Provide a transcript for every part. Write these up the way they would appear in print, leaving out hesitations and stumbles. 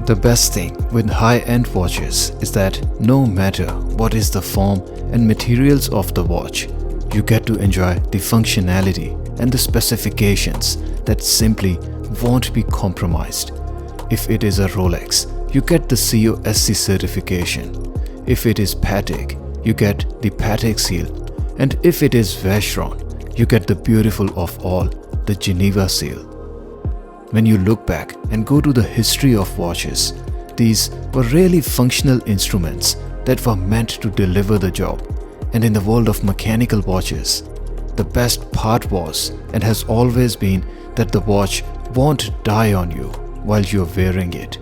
The best thing with high-end watches is that no matter what is the form and materials of the watch, you get to enjoy the functionality and the specifications that simply won't be compromised. If it is a Rolex, you get the COSC certification. If it is Patek, you get the Patek seal. And if it is Vacheron, you get the beautiful of all, the Geneva seal. When you look back and go to the history of watches, these were really functional instruments that were meant to deliver the job. And in the world of mechanical watches, the best part was and has always been that the watch won't die on you while you're wearing it.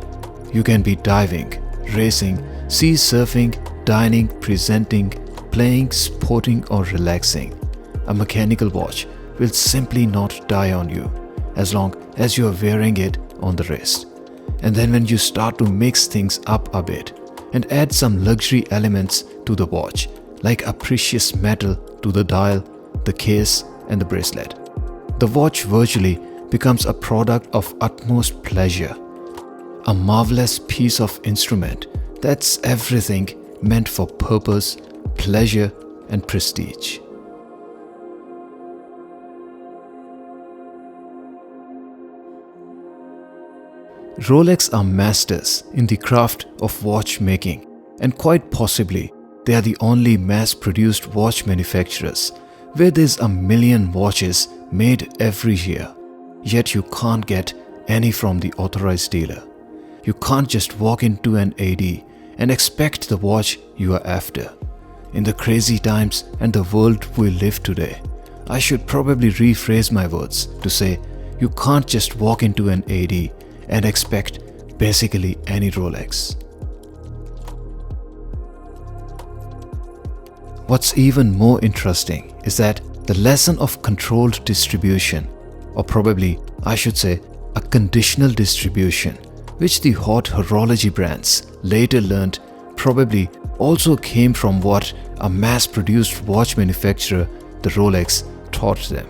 You can be diving, racing, sea surfing, dining, presenting, playing, sporting or relaxing. A mechanical watch will simply not die on you as long as you are wearing it on the wrist. And then when you start to mix things up a bit and add some luxury elements to the watch, like a precious metal to the dial, the case and the bracelet, the watch virtually becomes a product of utmost pleasure. A marvelous piece of instrument that's everything meant for purpose, pleasure and prestige. Rolex are masters in the craft of watchmaking, and quite possibly they are the only mass-produced watch manufacturers where there's 1 million watches made every year. Yet you can't get any from the authorized dealer. You can't just walk into an AD and expect the watch you are after. In the crazy times and the world we live today, I should probably rephrase my words to say you can't just walk into an AD and expect basically any Rolex. What's even more interesting is that the lesson of controlled distribution, or probably I should say a conditional distribution, which the hot horology brands later learned, probably also came from what a mass-produced watch manufacturer, the Rolex, taught them.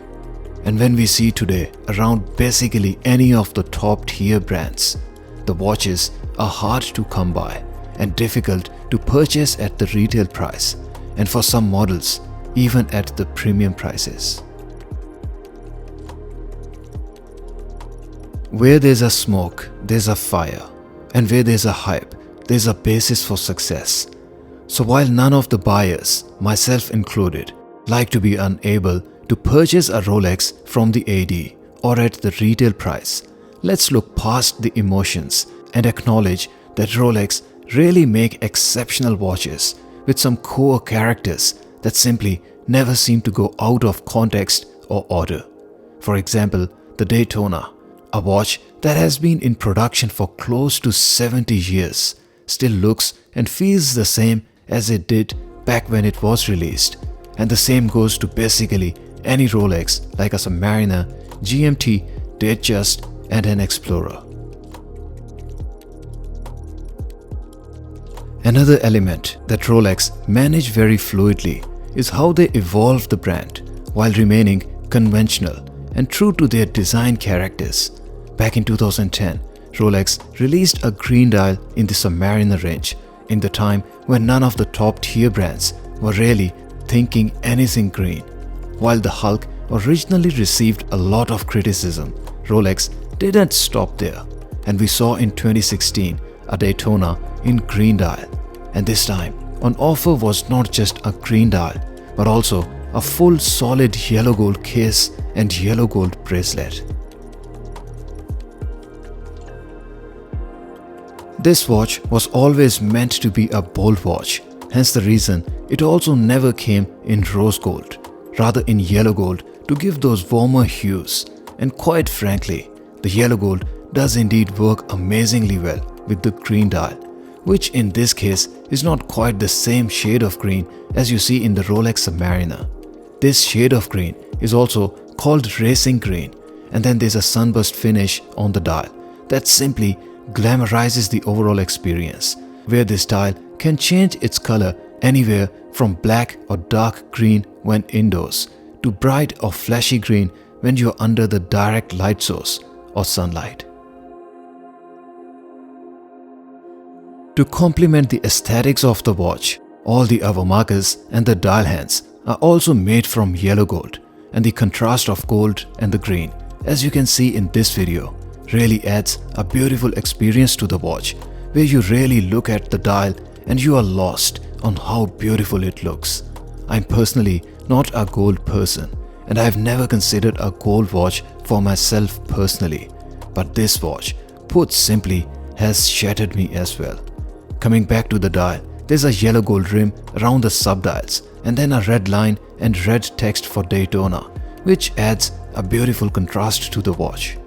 And when we see today around basically any of the top tier brands, the watches are hard to come by and difficult to purchase at the retail price, and for some models even at the premium prices. Where there's a smoke, there's a fire, and where there's a hype, there's a basis for success. So while none of the buyers, myself included, like to be unable to purchase a Rolex from the AD or at the retail price, let's look past the emotions and acknowledge that Rolex really make exceptional watches with some core characters that simply never seem to go out of context or order. For example, the Daytona, a watch that has been in production for close to 70 years, still looks and feels the same as it did back when it was released. And the same goes to basically any Rolex like a Submariner, GMT, Datejust and an Explorer. Another element that Rolex manage very fluidly is how they evolve the brand while remaining conventional and true to their design characters. Back in 2010, Rolex released a green dial in the Submariner range in the time when none of the top tier brands were really thinking anything green. While the Hulk originally received a lot of criticism, Rolex didn't stop there, and we saw in 2016 a Daytona in green dial, and this time on offer was not just a green dial but also a full solid yellow gold case and yellow gold bracelet. This watch was always meant to be a bold watch, hence the reason it also never came in rose gold, rather in yellow gold to give those warmer hues. And quite frankly, the yellow gold does indeed work amazingly well with the green dial, which in this case is not quite the same shade of green as you see in the Rolex Submariner. This shade of green is also called racing green, and then there's a sunburst finish on the dial that simply glamorizes the overall experience, where this dial can change its color anywhere from black or dark green when indoors to bright or flashy green when you're under the direct light source or sunlight. To complement the aesthetics of the watch, all the hour markers and the dial hands are also made from yellow gold, and the contrast of gold and the green, as you can see in this video, really adds a beautiful experience to the watch, where you really look at the dial and you are lost on how beautiful it looks. I'm personally not a gold person, and I've never considered a gold watch for myself personally, but this watch, put simply, has shattered me as well. Coming back to the dial, there's a yellow gold rim around the subdials and then a red line and red text for Daytona, which adds a beautiful contrast to the watch.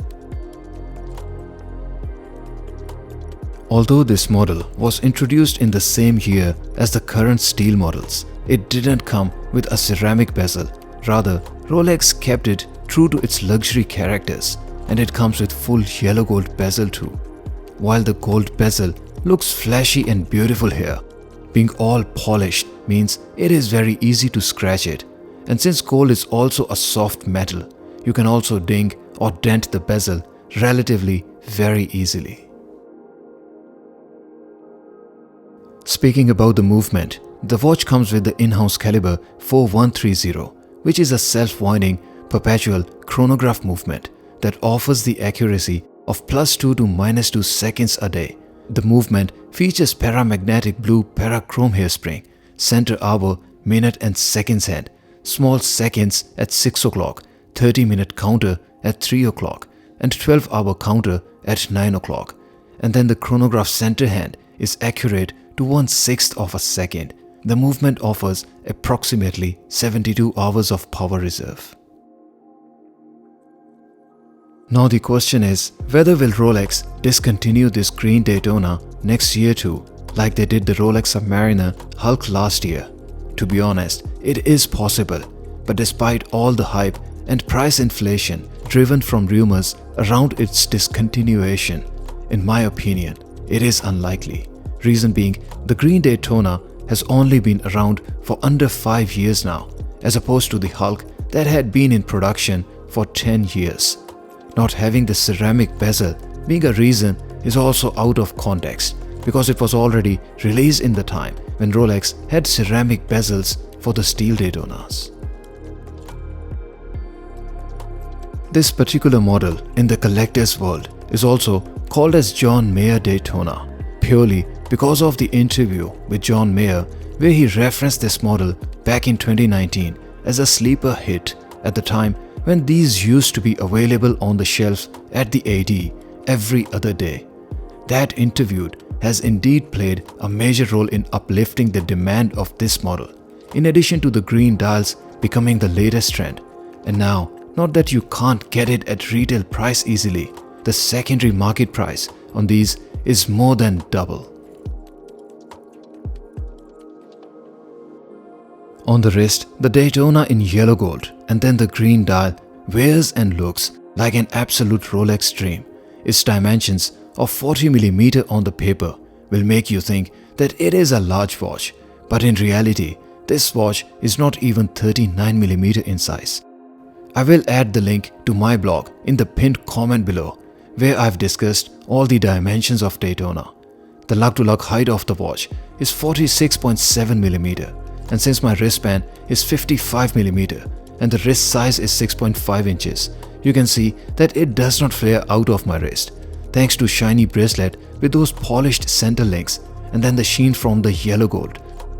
Although this model was introduced in the same year as the current steel models, it didn't come with a ceramic bezel. Rather, Rolex kept it true to its luxury characters, and it comes with full yellow gold bezel too. While the gold bezel looks flashy and beautiful here, being all polished means it is very easy to scratch it, and since gold is also a soft metal, you can also ding or dent the bezel relatively very easily. Speaking about the movement, the watch comes with the in-house caliber 4130, which is a self-winding perpetual chronograph movement that offers the accuracy of +2 to -2 seconds a day. The movement features paramagnetic blue parachrome hairspring, center hour, minute and seconds hand, small seconds at 6 o'clock, 30-minute counter at 3 o'clock, and 12-hour counter at 9 o'clock. And then the chronograph center hand is accurate to 1/6 of a second. The movement offers approximately 72 hours of power reserve. Now the question is, whether will Rolex discontinue this green Daytona next year too, like they did the Rolex Submariner Hulk last year? To be honest, it is possible, but despite all the hype and price inflation driven from rumors around its discontinuation, in my opinion, it is unlikely. Reason being, the green Daytona has only been around for under 5 years now, as opposed to the Hulk that had been in production for 10 years. Not having the ceramic bezel being a reason is also out of context, because it was already released in the time when Rolex had ceramic bezels for the steel Daytonas. This particular model in the collector's world is also called as John Mayer Daytona, purely because of the interview with John Mayer where he referenced this model back in 2019 as a sleeper hit at the time when these used to be available on the shelves at the AD every other day. That interview has indeed played a major role in uplifting the demand of this model, in addition to the green dials becoming the latest trend. And now, not that you can't get it at retail price easily, the secondary market price on these is more than double. On the wrist, the Daytona in yellow gold and then the green dial wears and looks like an absolute Rolex dream. Its dimensions of 40mm on the paper will make you think that it is a large watch, but in reality, this watch is not even 39mm in size. I will add the link to my blog in the pinned comment below, where I've discussed all the dimensions of Daytona. The lug-to-lug height of the watch is 46.7mm, and since my wristband is 55mm and the wrist size is 6.5 inches, you can see that it does not flare out of my wrist, thanks to shiny bracelet with those polished center links and then the sheen from the yellow gold.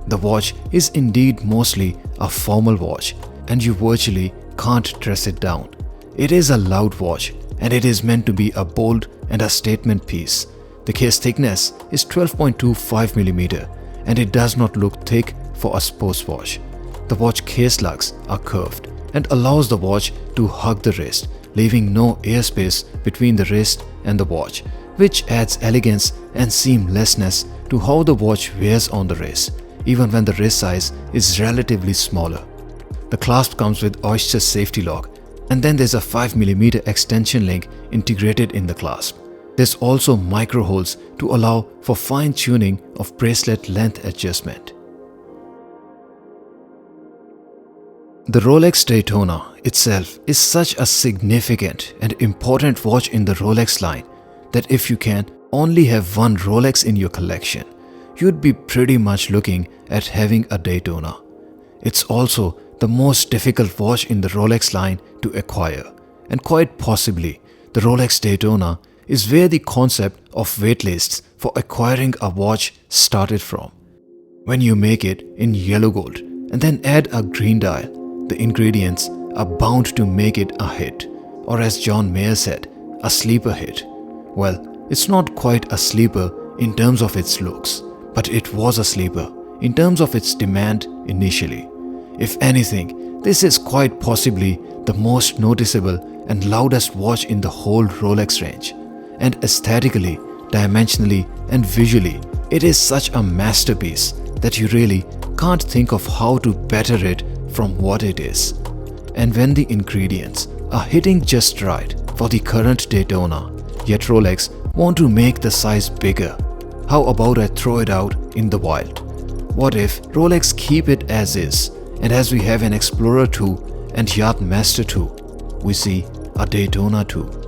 The watch is indeed mostly a formal watch, and you virtually can't dress it down. It is a loud watch, and it is meant to be a bold and a statement piece. The case thickness is 12.25mm, and it does not look thick for a sports watch. The watch case lugs are curved and allows the watch to hug the wrist, leaving no airspace between the wrist and the watch, which adds elegance and seamlessness to how the watch wears on the wrist, even when the wrist size is relatively smaller. The clasp comes with Oyster safety lock, and then there's a 5mm extension link integrated in the clasp. There's also micro holes to allow for fine tuning of bracelet length adjustment. The Rolex Daytona itself is such a significant and important watch in the Rolex line that if you can only have one Rolex in your collection, you'd be pretty much looking at having a Daytona. It's also the most difficult watch in the Rolex line to acquire, and quite possibly the Rolex Daytona is where the concept of waitlists for acquiring a watch started from. When you make it in yellow gold and then add a green dial, the ingredients are bound to make it a hit, or as John Mayer said, a sleeper hit. Well, it's not quite a sleeper in terms of its looks, but it was a sleeper in terms of its demand initially. If anything, this is quite possibly the most noticeable and loudest watch in the whole Rolex range. And aesthetically, dimensionally and visually, it is such a masterpiece that you really can't think of how to better it from what it is. And when the ingredients are hitting just right for the current Daytona, yet Rolex want to make the size bigger, how about I throw it out in the wild? What if Rolex keep it as is, and as we have an Explorer 2 and Yacht Master 2, we see a Daytona 2.